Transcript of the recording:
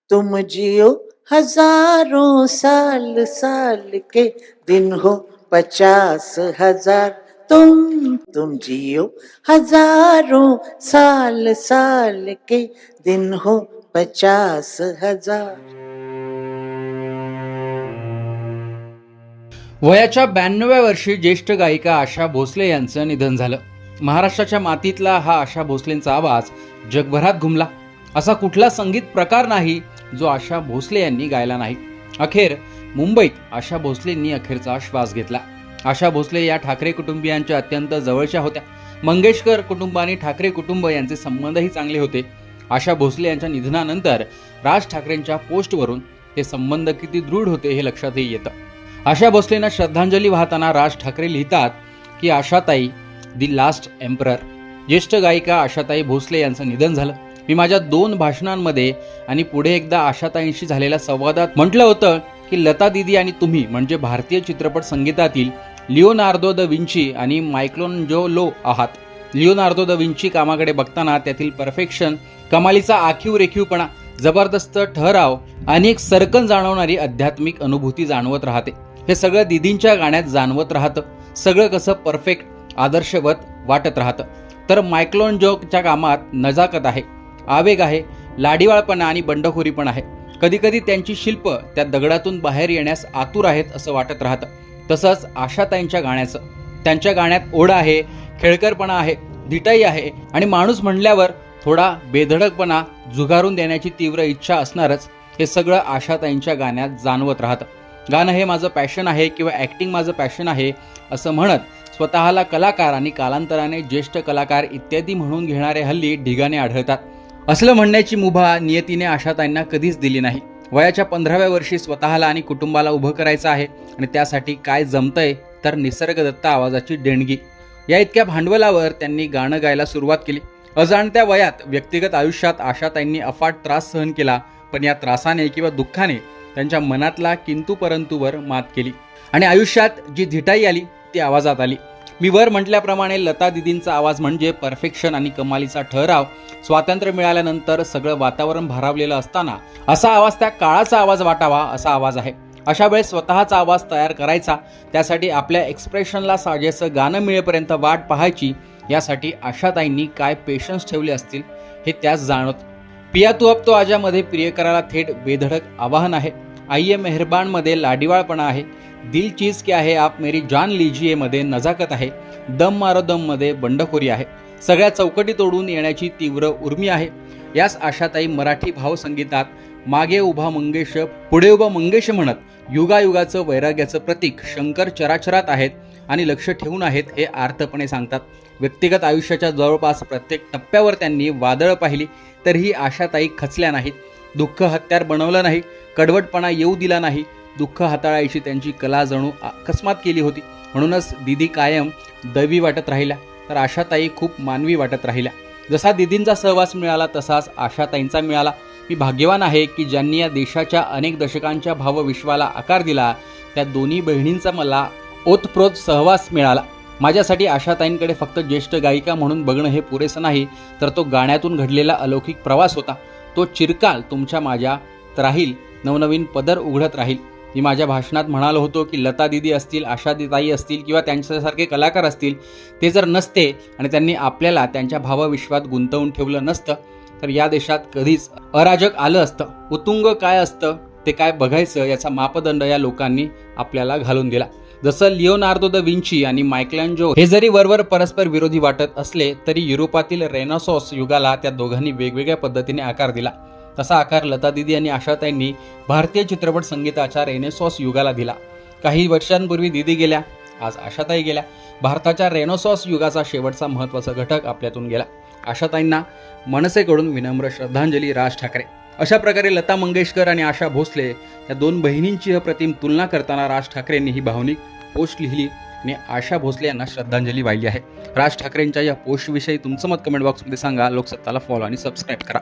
तुम जियो हजारों साल साल के दिन हो 50,000 तुम जियो हजारों साल साल के दिन हो 50,000. वयाच्या 92व्या वर्षी ज्येष्ठ गायिका आशा भोसले यांचं निधन झालं. महाराष्ट्राच्या मातीतला हा आशा भोसलेंचा आवाज जगभरात घुमला. असा कुठला संगीत प्रकार नाही जो आशा भोसले यांनी गायला नाही. अखेर मुंबईत आशा भोसलेंनी अखेरचा श्वास घेतला. आशा भोसले या ठाकरे कुटुंबियांच्या अत्यंत जवळच्या होत्या. मंगेशकर कुटुंब आणि ठाकरे कुटुंब यांचे संबंधही चांगले होते. आशा भोसले यांच्या निधनानंतर राज ठाकरेंच्या पोस्टवरून ते संबंध किती दृढ होते हे लक्षातही येतं. आशा भोसलेंना श्रद्धांजली वाहताना राज ठाकरे लिहितात की आशाताई दी लास्ट एम्परर. ज्येष्ठ गायिका आशाताई भोसले यांचं निधन झालं. मी माझ्या 2 भाषणांमध्ये आणि पुढे एकदा आशाताईंशी झालेल्या संवादात म्हटलं होतं की लता दीदी आणि तुम्ही म्हणजे भारतीय चित्रपट संगीतातील लिओनार्दो द विंची आणि मायक्लोंजोलो आहात. लिओनार्दो द विंची कामाकडे बघताना त्यातील परफेक्शन, कमालीचा आखीव रेखीवपणा, जबरदस्त ठहराव आणि एक सरकन जाणवणारी आध्यात्मिक अनुभूती जाणवत राहते. हे सगळं दीदींच्या गाण्यात जाणवत राहतं. सगळं कसं परफेक्ट, आदर्शवत वाटत राहतं. तर मायक्लोंजोच्या कामात नजाकत आहे, आवेग आहे, लाडीवाळपणा आणि बंडखोरी पण आहे. कधी कधी त्यांची शिल्प त्या दगडातून बाहेर येण्यास आतुर आहेत असं वाटत राहतं. तसंच आशाताईंच्या गाण्याचं, त्यांच्या गाण्यात ओढ आहे, खेळकरपणा आहे, धिटाई आहे आणि माणूस म्हणल्यावर थोडा बेधडकपणा झुगारून देण्याची तीव्र इच्छा असणारच. हे सगळं आशाताईंच्या गाण्यात जाणवत राहतं. गाणं हे माझं पॅशन आहे किंवा ॲक्टिंग माझं पॅशन आहे असं म्हणत स्वतःला कलाकार आणि कालांतराने ज्येष्ठ कलाकार इत्यादी म्हणून घेणारे हल्ली ढिगाने आढळतात. असलं म्हणण्याची मुभा नियतीने आशाताईंना कधीच दिली नाही. वयाच्या 15व्या वर्षी स्वतःला आणि कुटुंबाला उभं करायचं आहे आणि त्यासाठी काय जमतंय तर निसर्गदत्त आवाजाची देणगी या इतक्या भांडवलावर त्यांनी गाणं गायला सुरुवात केली. अजाणत्या वयात व्यक्तिगत आयुष्यात आशाताईंनी अफाट त्रास सहन केला, पण या त्रासाने किंवा दुःखाने त्यांच्या मनातला किंतु परंतुवर मात केली आणि आयुष्यात जी धिटाई आली ती आवाजात आली. मी वर म्हटल्याप्रमाणे लता दिदींचा आवाज म्हणजे परफेक्शन आणि कमालीचा ठहराव. स्वातंत्र्य मिळाल्यानंतर सगळं वातावरण भारावलेलं असताना असा आवाज त्या काळाचा आवाज वाटावा असा आवाज आहे. अशा वेळेस स्वतःचा आवाज तयार करायचा, त्यासाठी आपल्या एक्सप्रेशनला साजेसं गाणं मिळेपर्यंत वाट पाहायची. यासाठी आशाताईंनी काय पेशन्स ठेवले असतील हे त्याच जाणवत. पिया तू अब तो आजामध्ये प्रियकराला थेट बेधडक आवाहन आहे. आइये मेहरबान मध्ये लाडीवाळपणा आहे. दिल चीज क्या है आप मेरी जान लीजिए मध्ये नजाकत आहे. दम मारो दम मध्ये बंडखोरी आहे. सगळ्या चौकटी तोडून येण्याची तीव्र उर्मी आहे. याच आशाताई मराठी भावसंगीतात मागे उभा मंगेश पुढे उभा मंगेश म्हणत युगायुगाचं वैराग्याचं प्रतीक शंकर चराचरात आहेत आणि लक्ष ठेवून आहेत हे आर्थपणे सांगतात. व्यक्तिगत आयुष्याच्या जवळपास प्रत्येक टप्प्यावर त्यांनी वादळ पाहिली तरीही आशाताई खचल्या नाहीत. दुःख हत्यार बनवलं नाही, कडवटपणा येऊ दिला नाही. दुःख हाताळायची त्यांची कला जणू अकस्मात केली होती. म्हणूनच दीदी कायम दैवी वाटत राहिल्या तर आशाताई खूप मानवी वाटत राहिल्या. जसा दीदींचा सहवास मिळाला तसाच आशाताईंचा मिळाला. मी भाग्यवान आहे की ज्यांनी या देशाच्या अनेक दशकांच्या भावविश्वाला आकार दिला. त्या दोन्ही बहिणींचा मला ओतप्रोत सहवास मिळाला. माझ्यासाठी आशाताईंकडे फक्त ज्येष्ठ गायिका म्हणून बघणं हे पुरेसं नाही, तर तो गाण्यातून घडलेला अलौकिक प्रवास होता. तो चिरकाल तुमच्या माझ्यात राहील, नवनवीन पदर उघडत राहील. मी माझ्या भाषणात म्हणालो होतो की लता दीदी असतील, आशाताई असतील किंवा त्यांच्यासारखे कलाकार असतील, ते जर नसते आणि त्यांनी आपल्याला त्यांच्या भावविश्वात गुंतवून ठेवलं नसतं तर या देशात कधीच अराजक आलं असतं. उत्तुंग काय असतं ते काय बघायचं याचा मापदंड या लोकांनी आपल्याला घालून दिला. जसं लिओनार्दो द विंची आणि मायक्लोंजो हे जरी वरवर परस्पर विरोधी वाटत असले तरी युरोपातील रेनेसॉन्स युगाला त्या दोघांनी वेगवेगळ्या पद्धतीने आकार दिला. तसा आकार लता दीदी आणि आशाताईंनी भारतीय चित्रपट संगीताच्या रेनेसॉन्स युगाला दिला. काही वर्षांपूर्वी दीदी गेल्या, आज आशाताई गेल्या. भारताच्या रेनेसॉन्स युगाचा शेवटचा महत्त्वाचा घटक आपल्यातून गेला. आशाताईंना मनसेकडून विनम्र श्रद्धांजली. राज ठाकरे. अशा प्रकारे लता मंगेशकर आणि आशा भोसले या 2 बहिणींची अप्रतिम तुलना करताना राज ठाकरेंनी ही भावनिक पोस्ट लिहिली आणि आशा भोसले यांना श्रद्धांजली वाहिली आहे. राज ठाकरेंच्या या पोस्टविषयी तुमचं मत कमेंट बॉक्समध्ये सांगा. लोकसत्ताला फॉलो आणि सबस्क्राईब करा.